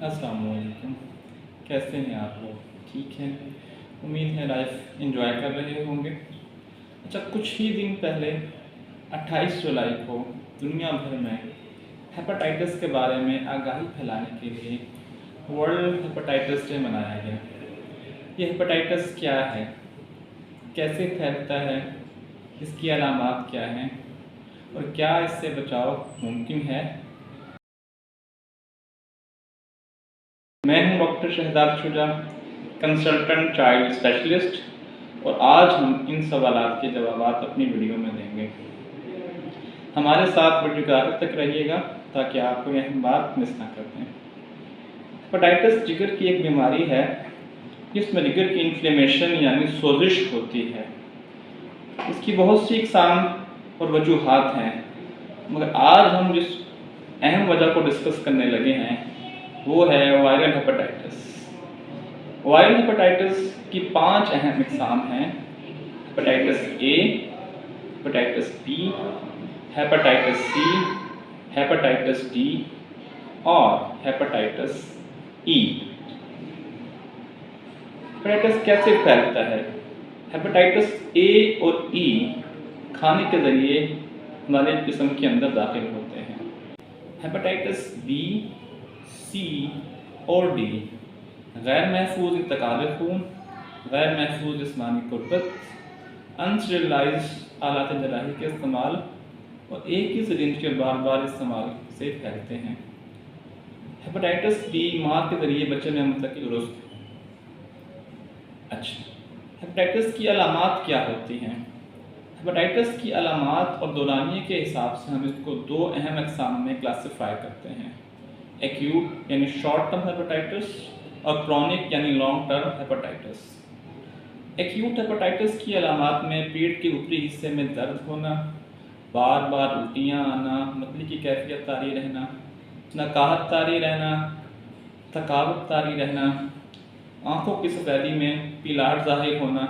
अस्सलाम वालेकुम। कैसे हैं आप लोग? ठीक हैं? उम्मीद है लाइफ एंजॉय कर रहे होंगे। अच्छा, कुछ ही दिन पहले 28 जुलाई को दुनिया भर में हेपेटाइटिस के बारे में आगाही फैलाने के लिए वर्ल्ड हेपेटाइटिस डे मनाया गया। ये हेपेटाइटिस क्या है, कैसे फैलता है, इसकी अलामात क्या हैं और क्या इससे बचाव मुमकिन है? मैं हूं doctor Shahzad Shuja, consultant child specialist, और आज हम इन सवालात के जवाब अपनी वीडियो में देंगे। हमारे साथ वीडियो के आखिर तक रहिएगा ताकि आप कोई अहम बात मिस ना कर दें। हेपेटाइटिस जिगर की एक बीमारी है जिसमें जिगर की इन्फ्लेमेशन यानी सोजिश होती है। इसकी बहुत सी इकसाम और वजूहात हैं, मगर आज हम जिस अहम वजह को डिस्कस करने लगे हैं वो है वायरल हेपेटाइटिस। वायरल हेपेटाइटिस की 5 अहम इकसाम हैं: hepatitis A, hepatitis B, hepatitis C, hepatitis D और हेपेटाइटिस ई। हेपेटाइटिस कैसे फैलता है? हेपेटाइटिस ए और ई खाने के ज़रिए हमारे जिस्म के अंदर दाखिल होते हैं। हेपेटाइटिस बी, सी और डी गैर महफूज इंतकाल खून, गैर महफूज जिस्मानी तुर्बत, अनस्टेरिलाइज्ड आलात जराही के इस्तेमाल और एक ही सिरिंज के बार बार इस्तेमाल से फैलते हैं। हेपेटाइटिस बी माँ के ज़रिए बच्चे में मुंतकिल हो। अच्छा, हेपेटाइटिस की अलामात क्या होती हैं? हेपेटाइटिस की अलामात और दौरानिए के हिसाब से हम इसको 2 अहम अक़साम में क्लासिफाई करते हैं: एक्यूट यानी शॉर्ट टर्म हेपेटाइटिस और क्रॉनिक यानी long term hepatitis. Acute hepatitis की अलामात में पेट के ऊपरी हिस्से में दर्द होना, बार बार उल्टियाँ आना, मतली की कैफियत तारी रहना, नकाहत तारी रहना, थकावट तारी रहना, आँखों की सफ़ेदी में पीलाहट ज़ाहिर होना,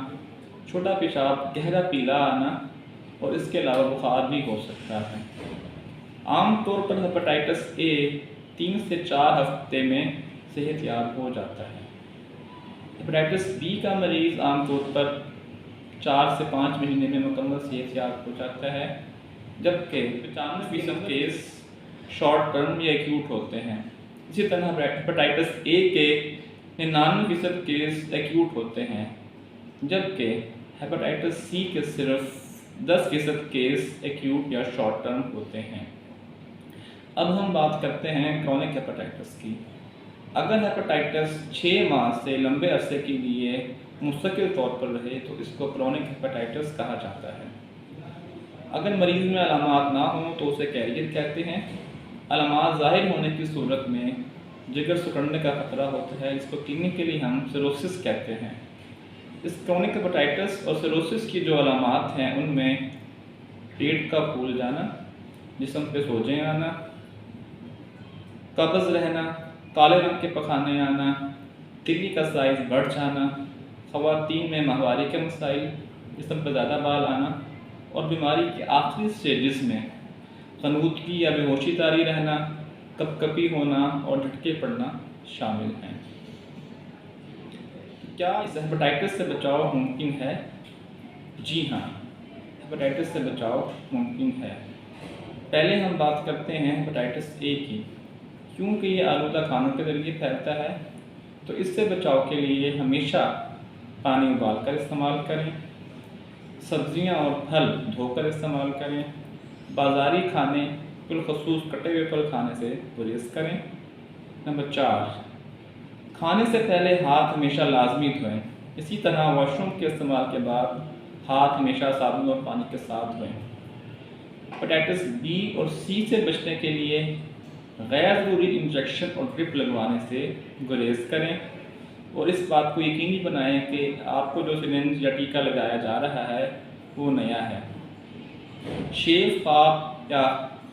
छोटा पेशाब गहरा पीला आना और इसके अलावा बुखार भी हो सकता है। आम तौर पर हेपेटाइटिस ए 3 से 4 हफ्ते में सेहतयाब हो जाता है। हेपेटाइटिस बी का मरीज़ आमतौर पर 4 से 5 महीने में मुकम्मल सेहतयाब हो जाता है, जबकि 95% केस शॉर्ट टर्म या एक्यूट होते हैं। इसी तरह हेपेटाइटिस ए के 99% केस एक्यूट होते हैं, जबकि हेपेटाइटिस सी के सिर्फ 10% केस एक्यूट या शॉर्ट टर्म होते हैं। अब हम बात करते हैं क्रॉनिक हेपेटाइटिस की। अगर हेपेटाइटिस 6 माह से लंबे अरसे के लिए मुस्तकिल तौर पर रहे तो इसको क्रॉनिक हेपेटाइटिस कहा जाता है। अगर मरीज़ में अलामात ना हों तो उसे कैरियर कहते हैं। अलामात ज़ाहिर होने की सूरत में जिगर सिकुड़ने का खतरा होता है, इसको क्लिनिकली हम सिरोसिस कहते हैं। इस क्रॉनिक हेपेटाइटिस और सिरोसिस की जो अलामात हैं उनमें पेट का फूल जाना, जिस्म पे सोजें आना, कब्ज़ रहना, काले रंग के पखाने आना, तिल्ली का साइज़ बढ़ जाना, ख़वातीन में माहवारी के मसाइल, जिस्म पर ज़्यादा बाल आना और बीमारी के आखिरी स्टेजेस में खनूदगी या बेहोशी तारी रहना, कपकपी होना और झटके पड़ना शामिल हैं। क्या इस हेपेटाइटिस से बचाव मुमकिन है? जी हाँ, हेपेटाइटिस से बचाव मुमकिन है। पहले हम बात करते हैं हेपेटाइटिस ए की। क्योंकि ये आलूदा खानों के ज़रिए फैलता है, तो इससे बचाव के लिए हमेशा पानी उबाल कर इस्तेमाल करें, सब्ज़ियाँ और फल धोकर इस्तेमाल करें, बाज़ारी खाने बिलखसूस कटे हुए फल खाने से गुरेज करें। नंबर 4, खाने से पहले हाथ हमेशा लाजमी धोएं। इसी तरह वॉशरूम के इस्तेमाल के बाद हाथ हमेशा साबुन और पानी के साथ धोएं। हेपेटाइटिस बी और सी से बचने के लिए गैर ज़रूरी इंजेक्शन और ड्रिप लगवाने से गुरेज करें और इस बात को यकीनी बनाएं कि आपको जो सिरिंज या टीका लगाया जा रहा है वो नया है। शेव आप या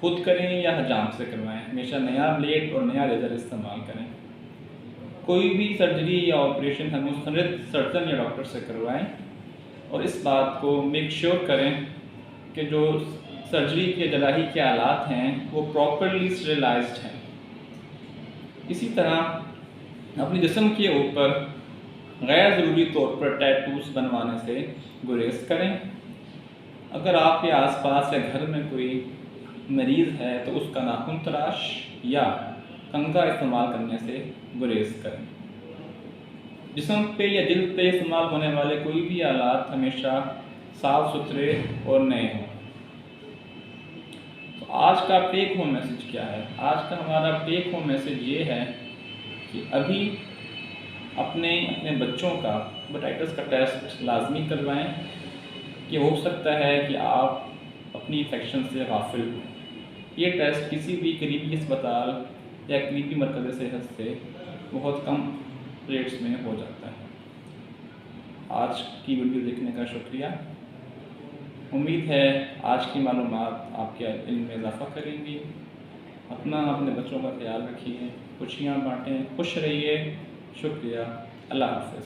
खुद करें या हजाम से करवाएं। हमेशा नया ब्लेड और नया लेज़र इस्तेमाल करें। कोई भी सर्जरी या ऑपरेशन हम मुस्तनद सर्जन या डॉक्टर से करवाएं और इस बात को मेक श्योर करें कि जो सर्जरी के जराही के आलात हैं वो प्रॉपरली स्टेरिलाइज्ड हैं। इसी तरह अपने जिस्म के ऊपर गैर ज़रूरी तौर पर टैटूज़ बनवाने से गुरेज करें। अगर आपके आसपास या घर में कोई मरीज़ है तो उसका नाखून तराश या कंघा इस्तेमाल करने से गुरेज करें। जिस्म पे या जिल्द पे इस्तेमाल होने वाले कोई भी आलात हमेशा साफ़ सुथरे और नए हों। तो आज का टेक होम मैसेज क्या है? आज का हमारा टेक होम मैसेज ये है कि अभी अपने बच्चों का हेपेटाइटिस का टेस्ट लाजमी करवाएं कि हो सकता है कि आप अपनी इन्फेक्शन से गाफिल हों। ये टेस्ट किसी भी करीबी अस्पताल या करीबी मरकज़ सेहत से बहुत कम रेट्स में हो जाता है। आज की वीडियो देखने का शुक्रिया। उम्मीद है आज की मालूमात आपके इल्म में इजाफ़ा करेंगी। अपने बच्चों का ख्याल रखिए, खुशियाँ बाँटें, खुश रहिए। शुक्रिया। अल्लाह हाफ़िज़।